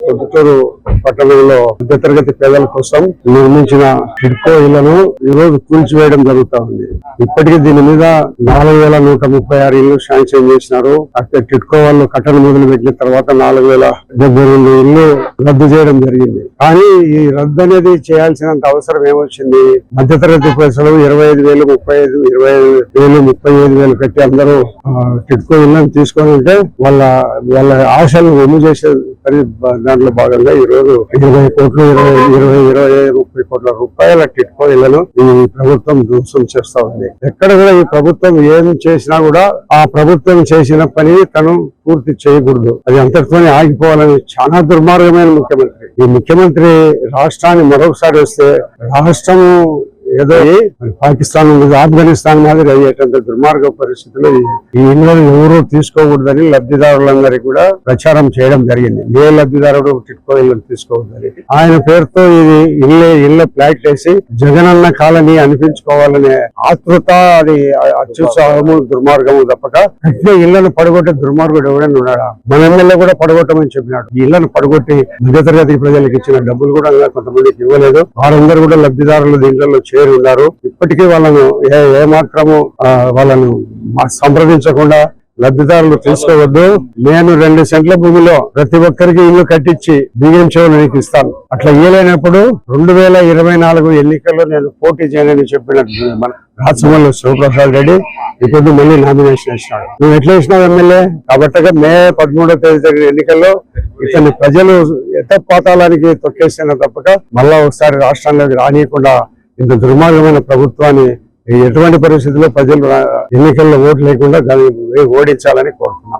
పొద్దుటూరు పట్టణంలో మధ్యతరగతి పేదల కోసం నిర్మించిన టిడ్కో ఇళ్లను ఈ రోజు కూల్చివేయడం జరుగుతా ఉంది. ఇప్పటికీ దీని మీద 4136 ఇళ్లు శాంక్షన్ చేసినారు. అక్కడ టిడ్కో వాళ్ళు కట్టణ మొదలు పెట్టిన తర్వాత 4072 ఇళ్లు రద్దు చేయడం జరిగింది. కానీ ఈ రద్దు అనేది చేయాల్సినంత అవసరం ఏమొచ్చింది? మధ్యతరగతి ప్రజలు 25,000, 35,000, 25,000, 35,000 పెట్టి అందరూ టిడ్కో ఇళ్లను తీసుకొని ఉంటే వాళ్ళ ఆశలు ఒమ్ము చేసే దాంట్లో భాగంగా ఈ రోజు 20 కోట్లు 30 కోట్ల రూపాయల టిడ్కో ఇళ్లను ఈ ప్రభుత్వం ధ్వంసం చేస్తా ఉంది. ఎక్కడ కూడా ఈ ప్రభుత్వం ఏం చేసినా కూడా ఆ ప్రభుత్వం చేసిన పని తను పూర్తి చేయకూడదు, అది అంతటితోనే ఆగిపోవాలని చాలా దుర్మార్గమైన ముఖ్యమంత్రి. ఈ ముఖ్యమంత్రి రాష్ట్రాన్ని మరొకసారి వస్తే రాష్ట్రం ఏదో పాకిస్తాన్ ఆఫ్ఘనిస్తాన్ మాదిరి అయ్యేటంత దుర్మార్గ పరిస్థితులు ఈ ఇళ్లను ఎవరూ తీసుకోకూడదని లబ్ధిదారులందరికీ కూడా ప్రచారం చేయడం జరిగింది. ఏ లబ్ధిదారుడు టిడ్కో ఇళ్లను తీసుకోకూడదని ఆయన పేరుతో ఇది ఇళ్ల ప్లాట్ వేసి జగనన్న కాలనీ అనిపించుకోవాలనే ఆతృత, అది అత్యుత్సాహము, దుర్మార్గము తప్పక కట్టిన ఇళ్లను పడగొట్టే దుర్మార్గుడు ఎవరైనా ఉన్నాడా? మన ఎమ్మెల్యే కూడా పడగొట్టమని చెప్పినాడు. ఈ ఇళ్లను పడగొట్టి మధ్యతరగతి ప్రజలకు ఇచ్చిన డబ్బులు కూడా కొంతమందికి ఇవ్వలేదు. వారందరూ కూడా లబ్ధిదారులు దీంట్లో చేరి ఉన్నారు. ఇప్పటికీ వాళ్ళను ఏమాత్రము వాళ్ళను సంప్రదించకుండా లబ్ధిదారులు తీసుకోవద్దు, నేను 2 సెంట్ల భూమిలో ప్రతి ఒక్కరికి ఇల్లు కట్టించి బియ్యం చెవులు నీకు ఇస్తాను, అట్లా ఇయ్యలేనప్పుడు 2024 ఎన్నికల్లో నేను పోటీ చేయనని చెప్పిన మన రాజమల్లి శివప్రసాద్ రెడ్డి ఇప్పుడు మళ్ళీ నామినేషన్ వేసినాడు. నువ్వు ఎట్లా వేసినావు ఎమ్మెల్యే? కాబట్టి మే 13వ తేదీ జరిగిన ఎన్నికల్లో ఇతన్ని ప్రజలు పాతాళానికి తొక్కేసిన తప్పక మళ్ళా ఒకసారి రాష్ట్రంలోకి రానియకుండా ఇంత దుర్మార్గమైన ప్రభుత్వాన్ని ఎటువంటి పరిస్థితుల్లో ప్రజలు ఎన్నికల్లో ఓటు లేకుండా దాన్ని ఓడించాలని కోరుతున్నాం.